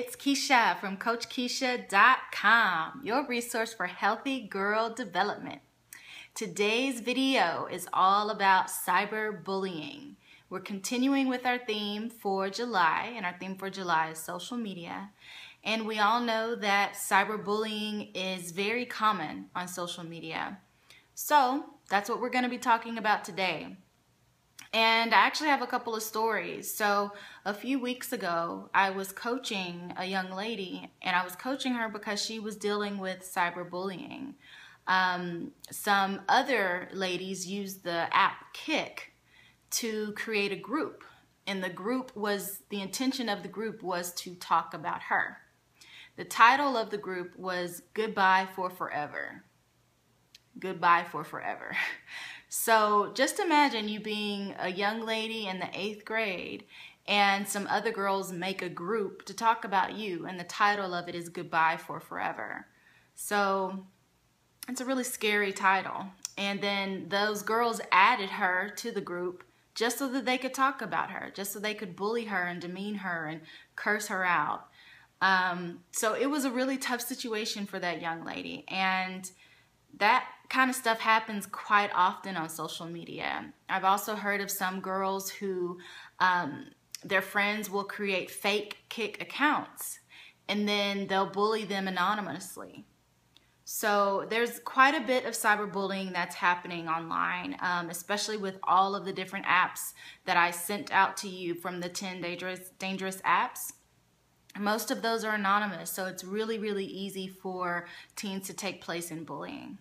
it's Keisha from CoachKeisha.com, your resource for healthy girl development. Today's video is all about cyberbullying. We're continuing with our theme for July, and our theme for July is social media. And we all know that cyberbullying is very common on social media. So that's what we're going to be talking about today. And I actually have a couple of stories. So a few weeks ago, I was coaching a young lady, and I was coaching her because she was dealing with cyberbullying. Some other ladies used the app Kik to create a group, and the intention of the group was to talk about her. The title of the group was Goodbye for Forever. Goodbye for Forever. So just imagine you being a young lady in the 8th grade and some other girls make a group to talk about you, and the title of it is Goodbye for Forever. So it's a really scary title. And then those girls added her to the group just so that they could talk about her, just so they could bully her and demean her and curse her out. So it was a really tough situation for that young lady, and that kind of stuff happens quite often on social media. I've also heard of some girls who their friends will create fake Kik accounts, and then they'll bully them anonymously. So there's quite a bit of cyberbullying that's happening online, especially with all of the different apps that I sent out to you from the 10 dangerous apps. Most of those are anonymous, so it's really, really easy for teens to take place in bullying.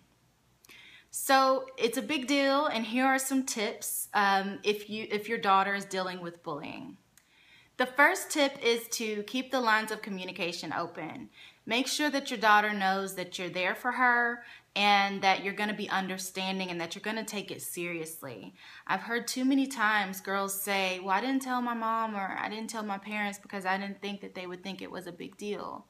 So it's a big deal, and here are some tips if your daughter is dealing with bullying. The first tip is to keep the lines of communication open. Make sure that your daughter knows that you're there for her and that you're going to be understanding and that you're going to take it seriously. I've heard too many times girls say, well, I didn't tell my mom or I didn't tell my parents because I didn't think that they would think it was a big deal.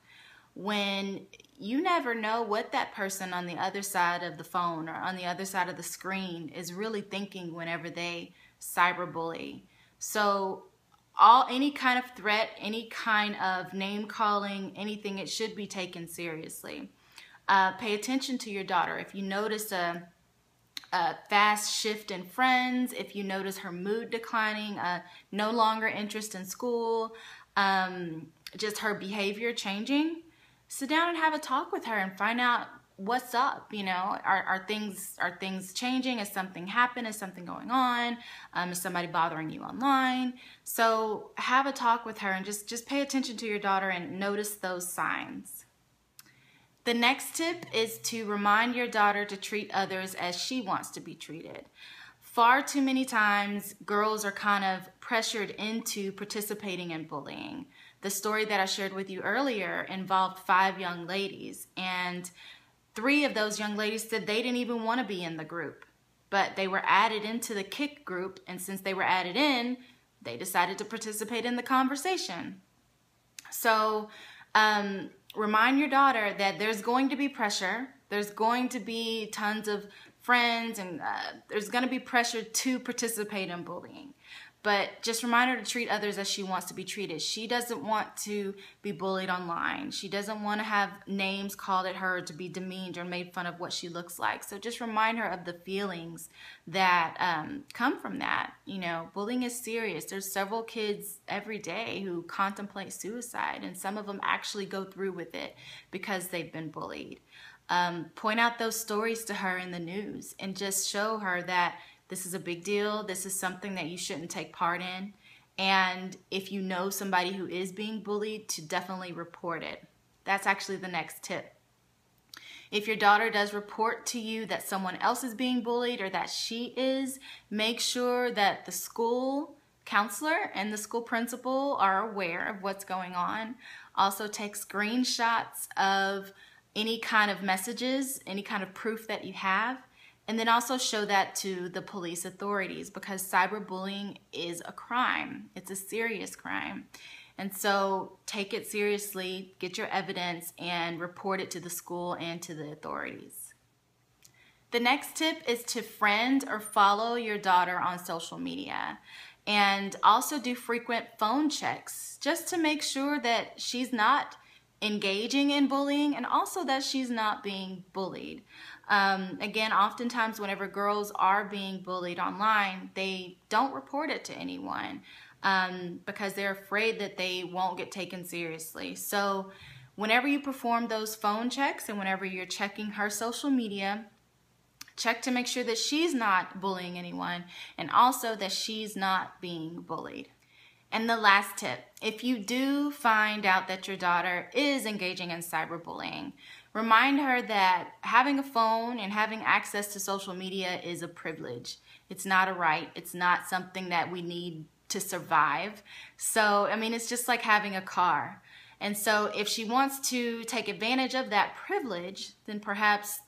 When you never know what that person on the other side of the phone or on the other side of the screen is really thinking whenever they cyberbully. So any kind of threat, any kind of name calling, anything, it should be taken seriously. Pay attention to your daughter. If you notice a fast shift in friends, if you notice her mood declining, no longer interest in school, just her behavior changing, sit down and have a talk with her and find out what's up. You know, are things changing? Is something happened? Is something going on? Is somebody bothering you online? So have a talk with her and just pay attention to your daughter and notice those signs. The next tip is to remind your daughter to treat others as she wants to be treated. Far too many times, girls are kind of pressured into participating in bullying. The story that I shared with you earlier involved 5 young ladies, and 3 of those young ladies said they didn't even want to be in the group, but they were added into the Kik group, and since they were added in, they decided to participate in the conversation. So remind your daughter that there's going to be pressure, there's going to be tons of friends, and there's going to be pressure to participate in bullying. But just remind her to treat others as she wants to be treated. She doesn't want to be bullied online. She doesn't want to have names called at her, to be demeaned or made fun of what she looks like. So just remind her of the feelings that come from that. You know, bullying is serious. There's several kids every day who contemplate suicide, and some of them actually go through with it because they've been bullied. Point out those stories to her in the news and just show her that this is a big deal. This is something that you shouldn't take part in. And if you know somebody who is being bullied, to definitely report it. That's actually the next tip. If your daughter does report to you that someone else is being bullied or that she is, make sure that the school counselor and the school principal are aware of what's going on. Also take screenshots of any kind of messages, any kind of proof that you have. And then also show that to the police authorities, because cyberbullying is a crime. It's a serious crime. And so take it seriously, get your evidence, and report it to the school and to the authorities. The next tip is to friend or follow your daughter on social media. And also do frequent phone checks just to make sure that she's not engaging in bullying and also that she's not being bullied. Again, oftentimes whenever girls are being bullied online, they don't report it to anyone because they're afraid that they won't get taken seriously. So whenever you perform those phone checks and whenever you're checking her social media, check to make sure that she's not bullying anyone and also that she's not being bullied. And the last tip, if you do find out that your daughter is engaging in cyberbullying, remind her that having a phone and having access to social media is a privilege. It's not a right. It's not something that we need to survive. So, I mean, it's just like having a car. And so if she wants to take advantage of that privilege, then perhaps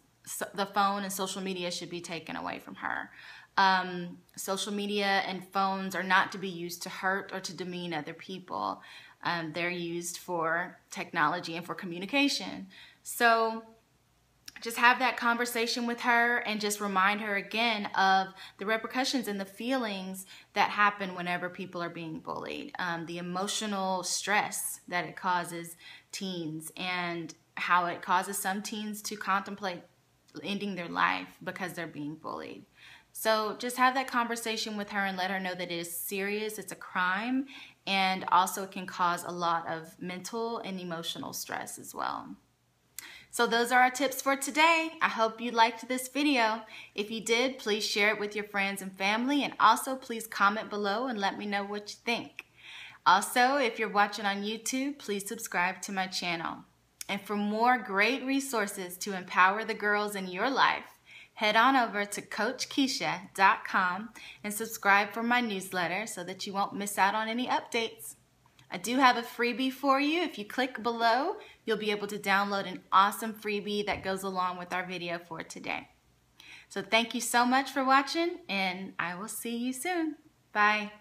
the phone and social media should be taken away from her. Social media and phones are not to be used to hurt or to demean other people. They're used for technology and for communication. So just have that conversation with her and just remind her again of the repercussions and the feelings that happen whenever people are being bullied, the emotional stress that it causes teens and how it causes some teens to contemplate ending their life because they're being bullied. So just have that conversation with her and let her know that it is serious, it's a crime, and also it can cause a lot of mental and emotional stress as well. So those are our tips for today. I hope you liked this video. If you did, please share it with your friends and family, and also please comment below and let me know what you think. Also, if you're watching on YouTube, please subscribe to my channel. And for more great resources to empower the girls in your life, head on over to CoachKeisha.com and subscribe for my newsletter so that you won't miss out on any updates. I do have a freebie for you. If you click below, you'll be able to download an awesome freebie that goes along with our video for today. So thank you so much for watching, and I will see you soon. Bye.